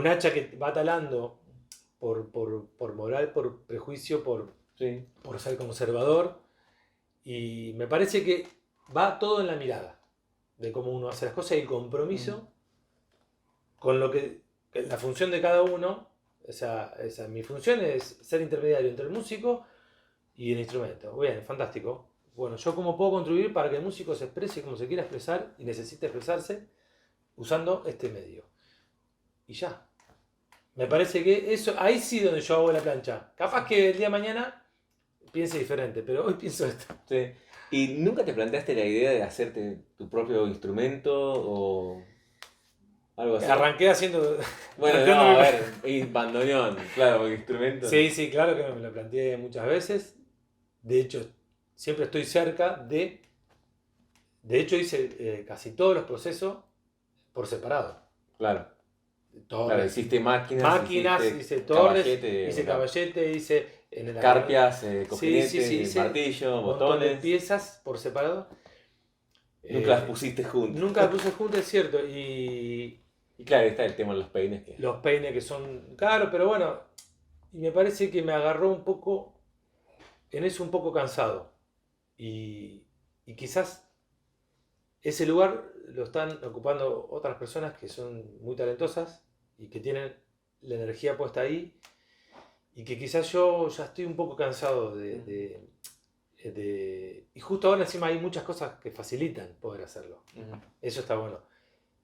hacha que va talando por moral, por prejuicio, por ser conservador, y me parece que va todo en la mirada de cómo uno hace las cosas y el compromiso con lo que la función de cada uno. Mi función es ser intermediario entre el músico y el instrumento. Bien, fantástico. Bueno, yo cómo puedo contribuir para que el músico se exprese como se quiera expresar y necesite expresarse usando este medio. Y ya. Me parece que eso, ahí sí donde yo hago la plancha. Capaz que el día de mañana piense diferente, pero hoy pienso esto. Sí. ¿Y nunca te planteaste la idea de hacerte tu propio instrumento o algo así? Arranqué haciendo... Bueno, no, a ver, y bandoneón, claro, instrumento. Sí, claro que me lo planteé muchas veces. De hecho, siempre estoy cerca de... De hecho, hice casi todos los procesos por separado. Claro. Claro, hiciste máquinas, hice torres, hice caballete, hice... Carpias, cojinetes, martillo, botones. De piezas por separado. Nunca las pusiste juntas. Nunca las puse juntas, es cierto. Y claro, está el tema de los peines. Los peines que son caros, pero bueno. Y me parece que me agarró un poco, en eso un poco cansado. Y quizás ese lugar lo están ocupando otras personas que son muy talentosas y que tienen la energía puesta ahí. Y que quizás yo ya estoy un poco cansado y justo ahora encima hay muchas cosas que facilitan poder hacerlo. Eso está bueno.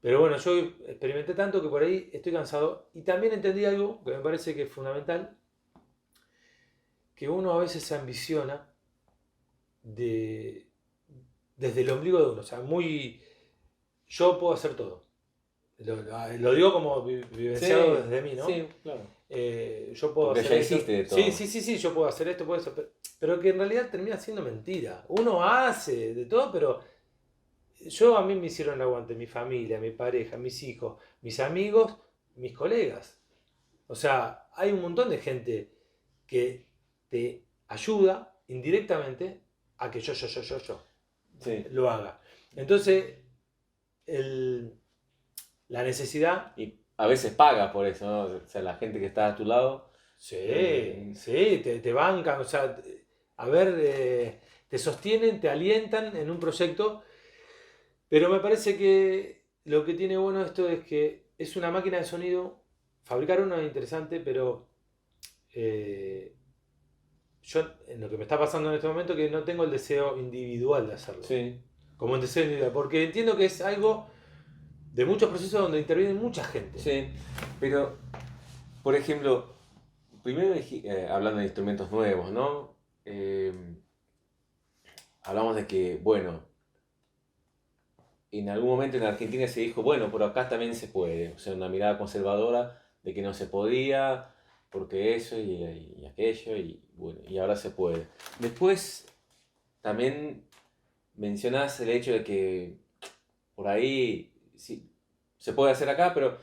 Pero bueno, yo experimenté tanto que por ahí estoy cansado. Y también entendí algo que me parece que es fundamental, que uno a veces se ambiciona desde el ombligo de uno. O sea, yo puedo hacer todo. Lo digo como vivenciado desde mí, ¿no? Sí, claro. Yo puedo porque hacer ya esto. Hiciste de todo. Sí, yo puedo hacer esto, puedo eso. Pero que en realidad termina siendo mentira. Uno hace de todo, pero a mí me hicieron el aguante mi familia, mi pareja, mis hijos, mis amigos, mis colegas. O sea, hay un montón de gente que te ayuda indirectamente a que yo lo haga. Entonces, la necesidad... Y a veces paga por eso, ¿no? O sea, la gente que está a tu lado... Sí, te bancan, o sea, te sostienen, te alientan en un proyecto, pero me parece que lo que tiene bueno esto es que es una máquina de sonido. Fabricar uno es interesante, pero yo, en lo que me está pasando en este momento, que no tengo el deseo individual de hacerlo. Sí. como un deseo individual, porque entiendo que es algo de muchos procesos donde interviene mucha gente. Sí, pero, por ejemplo, primero hablando de instrumentos nuevos, ¿no? Hablamos de que, bueno, en algún momento en Argentina se dijo, bueno, por acá también se puede. O sea, una mirada conservadora de que no se podía, porque eso y aquello, y bueno, y ahora se puede. Después, también mencionás el hecho de que por ahí sí, se puede hacer acá, pero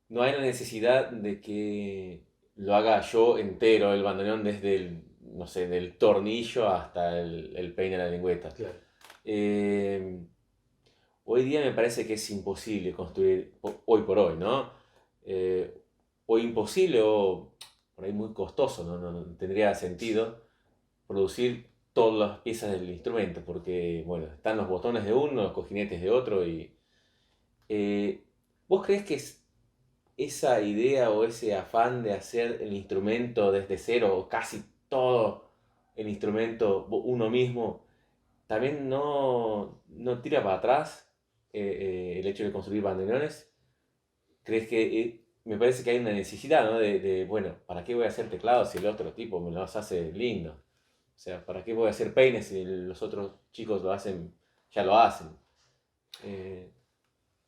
no hay la necesidad de que lo haga yo entero el bandoneón desde el, no sé, del tornillo hasta el peine de la lengüeta. Claro. Eh, Hoy día me parece que es imposible construir, hoy por hoy, ¿no? Eh, o imposible o por ahí muy costoso, no tendría sentido producir todas las piezas del instrumento, porque, bueno, están los botones de uno, los cojinetes de otro, y eh, ¿vos crees que esa idea o ese afán de hacer el instrumento desde cero, o casi todo el instrumento uno mismo, también no tira para atrás el hecho de construir bandoneones? ¿Crees que me parece que hay una necesidad, ¿no? Bueno, ¿para qué voy a hacer teclados si el otro tipo me los hace lindo? O sea, ¿para qué voy a hacer peines si los otros chicos lo hacen, ya lo hacen? Eh,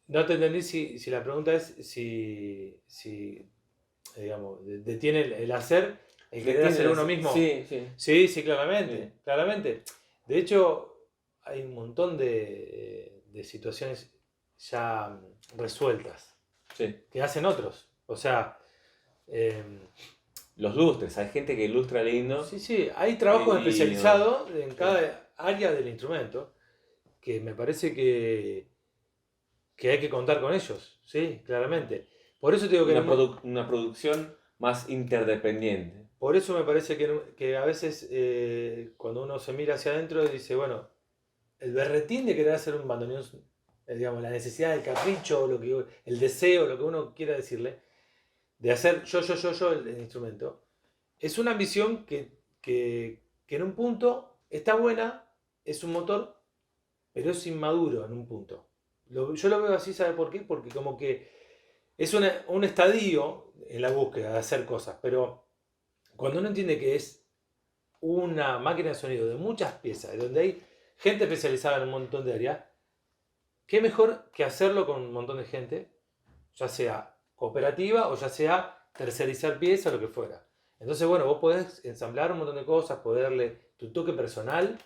No te entendí si la pregunta es si digamos, detiene el hacer, el querer hacer uno mismo. Sí, sí. Sí, claramente, Sí. claramente. De hecho, hay un montón de situaciones ya resueltas Sí. que hacen otros. O sea, Los lustres, hay gente que ilustra lindo. sí, hay trabajos Y- especializados en sí. cada área del instrumento que me parece que hay que contar con ellos, sí, claramente. Por eso te digo que Una producción más interdependiente. por eso me parece que a veces cuando uno se mira hacia adentro dice, bueno, el berretín de querer hacer un bandoneón, digamos, la necesidad, el capricho, el deseo, lo que uno quiera decirle, de hacer yo el instrumento, es una ambición que en un punto está buena, es un motor, pero es inmaduro en un punto. Yo lo veo así, ¿sabe por qué? Porque como que es un estadio en la búsqueda de hacer cosas, pero cuando uno entiende que es una máquina de sonido de muchas piezas, donde hay gente especializada en un montón de áreas, qué mejor que hacerlo con un montón de gente, ya sea cooperativa o ya sea tercerizar piezas o lo que fuera. Entonces, bueno, vos podés ensamblar un montón de cosas, poderle tu toque personal,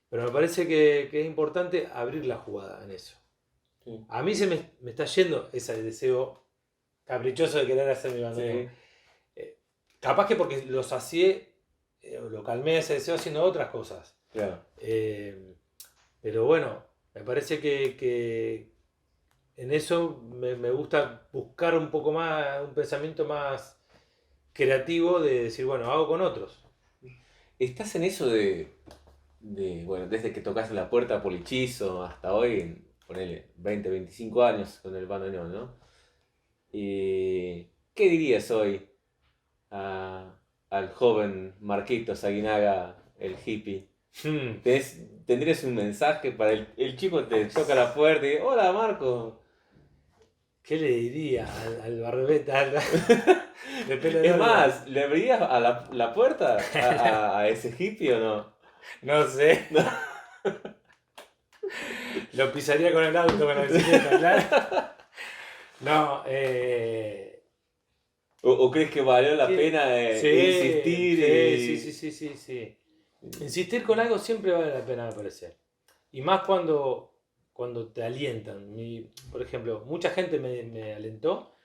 pero me parece que es importante abrir la jugada en eso. Sí. A mí me está yendo ese deseo caprichoso de querer hacer mi bandoneón. Sí. Capaz que porque lo sacié, lo calmé ese deseo haciendo otras cosas. Claro. Pero bueno, me parece que en eso me gusta buscar un poco más, un pensamiento más creativo de decir, bueno, hago con otros. ¿Estás en eso bueno, desde que tocaste la puerta Polichizo hasta hoy, ponele 20, 25 años con el bandoneón, ¿no? ¿Qué dirías hoy al joven Marquitos Aguinaga, el hippie? ¿Tendrías un mensaje para el chico te toca la puerta y dice, hola Marco? ¿Qué le diría al barbeta de pelo Es largo? más, ¿le abrirías a la puerta a ese hippie o no? No sé. Lo pisaría con el auto, con la bicicleta, claro. No, ¿O crees que valió la pena insistir? Sí. Insistir con algo siempre vale la pena, me parece. Y más cuando te alientan. Por ejemplo, mucha gente me alentó.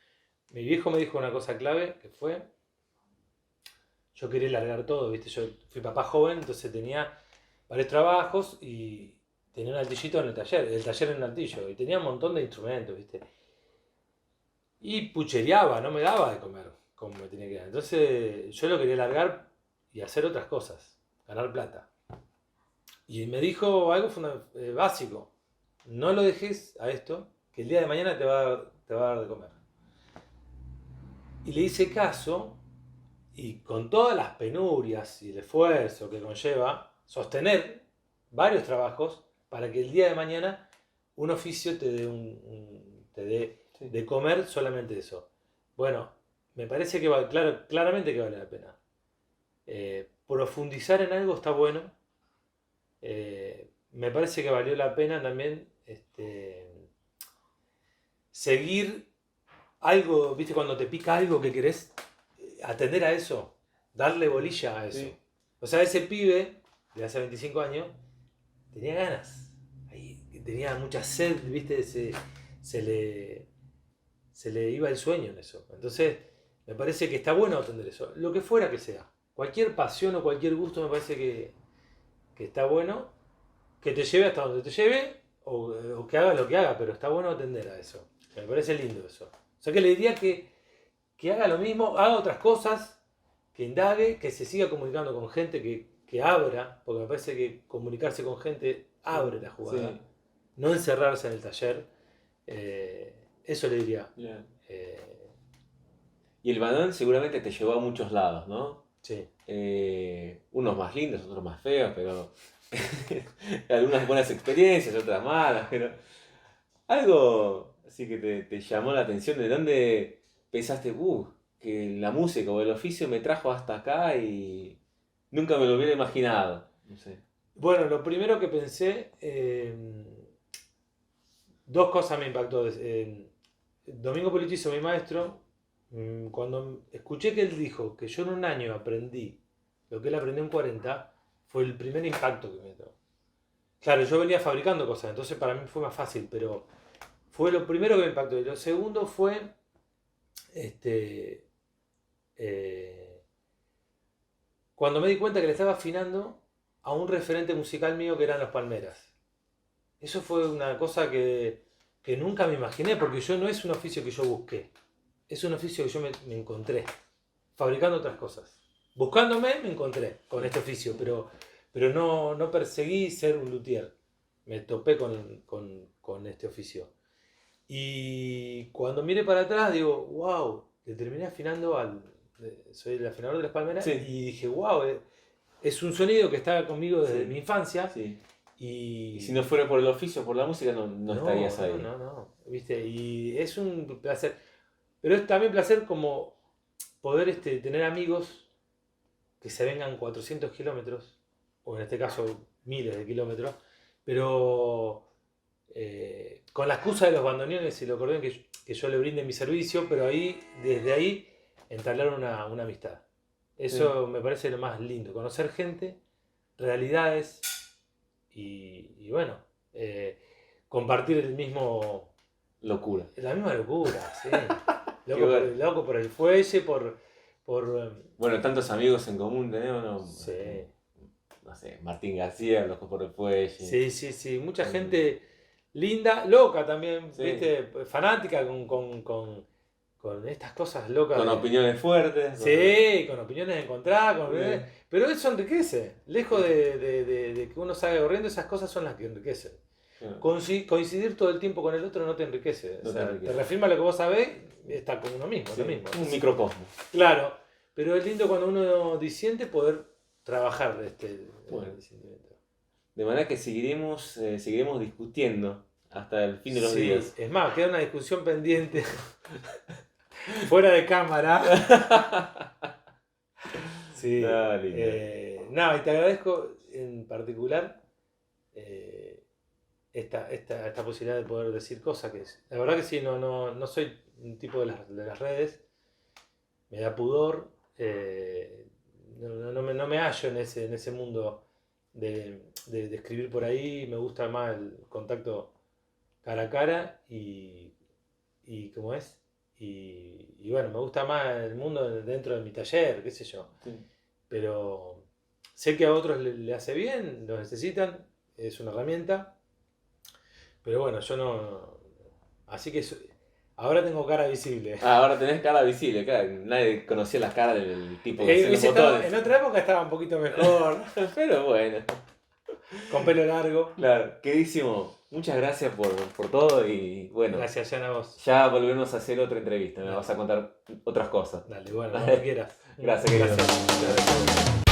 Mi viejo me dijo una cosa clave, que fue, yo quería largar todo, ¿viste? Yo fui papá joven, entonces tenía varios trabajos y tenía un altillito en el taller en un altillo, y tenía un montón de instrumentos, ¿viste? Y puchereaba, no me daba de comer como me tenía que dar. Entonces yo lo quería largar y hacer otras cosas, ganar plata. Y me dijo algo básico, no lo dejes a esto, que el día de mañana te va a dar de comer. Y le hice caso, y con todas las penurias y el esfuerzo que conlleva sostener varios trabajos, para que el día de mañana un oficio te dé Sí. de comer solamente eso. Bueno, me parece que claramente que vale la pena. Profundizar en algo está bueno. Me parece que valió la pena también seguir algo, ¿viste? Cuando te pica algo que querés atender a eso, darle bolilla a eso. Sí. O sea, ese pibe de hace 25 años tenía ganas, tenía mucha sed, ¿viste? Se le iba el sueño en eso. Entonces, me parece que está bueno atender eso, lo que fuera que sea. Cualquier pasión o cualquier gusto me parece que está bueno, que te lleve hasta donde te lleve o que haga lo que haga, pero está bueno atender a eso. Me parece lindo eso. O sea que le diría que haga lo mismo, haga otras cosas, que indague, que se siga comunicando con gente, que abra, porque me parece que comunicarse con gente abre la jugada. Sí. No encerrarse en el taller. Eso le diría. Yeah. Eh, Y el banán seguramente te llevó a muchos lados, ¿no? sí. Unos más lindos, otros más feos, pero algunas buenas experiencias, otras malas, pero algo así que te llamó la atención, ¿de dónde pensaste, que la música o el oficio me trajo hasta acá y nunca me lo hubiera imaginado? No sé. Bueno, lo primero que pensé, dos cosas me impactó. Domingo Politizo, mi maestro, cuando escuché que él dijo que yo en un año aprendí lo que él aprendió en 40, fue el primer impacto que me dio. Claro, yo venía fabricando cosas, entonces para mí fue más fácil, pero fue lo primero que me impactó. Y lo segundo fue cuando me di cuenta que le estaba afinando a un referente musical mío que eran Los Palmeras. Eso fue una cosa que nunca me imaginé, porque yo no es un oficio que yo busqué, es un oficio que yo me encontré, fabricando otras cosas. Buscándome me encontré con este oficio, pero no perseguí ser un luthier. Me topé con este oficio. Y cuando miré para atrás digo, wow, le terminé afinando soy el afinador de Las Palmeras, Sí. y dije, wow, es un sonido que estaba conmigo desde mi infancia. Sí. Y Y si no fuera por el oficio, por la música, no estarías ahí. No, ¿viste? Y es un placer. Pero es también placer como poder tener amigos que se vengan 400 kilómetros, o en este caso miles de kilómetros, pero con la excusa de los bandoneones y el acordeón que yo le brinde mi servicio, pero desde ahí entablar una amistad. Eso me parece lo más lindo, conocer gente, realidades y bueno, compartir la misma locura, sí. Loco por el fuelle, por Bueno, tantos amigos en común tenemos, ¿no? sí. No sé, Martín García, Loco por el Fuelle. Sí, mucha gente linda, loca también, Sí. ¿viste? Fanática con estas cosas locas. Con opiniones fuertes. Sí, con opiniones encontradas, Sí. pero eso enriquece. Lejos de que uno salga corriendo, esas cosas son las que enriquecen. Claro. Coincidir todo el tiempo con el otro no te enriquece. No O sea, te enriquece. te reafirma lo que vos sabés, está con uno mismo. Sí, Lo mismo. un microcosmo. Claro, pero es lindo cuando uno disiente poder trabajar Bueno. disentimiento. De manera que seguiremos discutiendo hasta el fin de los días. Es más, queda una discusión pendiente fuera de cámara. Sí. Dale. No, y te agradezco en particular esta posibilidad de poder decir cosas que la verdad que sí, no soy un tipo de las redes, me da pudor, no me hallo en ese mundo de escribir por ahí, me gusta más el contacto cara a cara y ¿cómo es? Y bueno, me gusta más el mundo dentro de mi taller, qué sé yo. Sí. Pero sé que a otros le hace bien, lo necesitan, es una herramienta. Pero bueno, yo no. Así que ahora tengo cara visible. Ahora tenés cara visible, claro. Nadie conocía la cara del tipo que hacía los botones. En otra época estaba un poquito mejor, Pero bueno. con pelo largo. Claro, queridísimo. Muchas gracias por todo y bueno. Gracias, Jan, a vos. Ya volveremos a hacer otra entrevista. Me vas a contar otras cosas. Dale, bueno, cuando quieras. Gracias, querido. Gracias.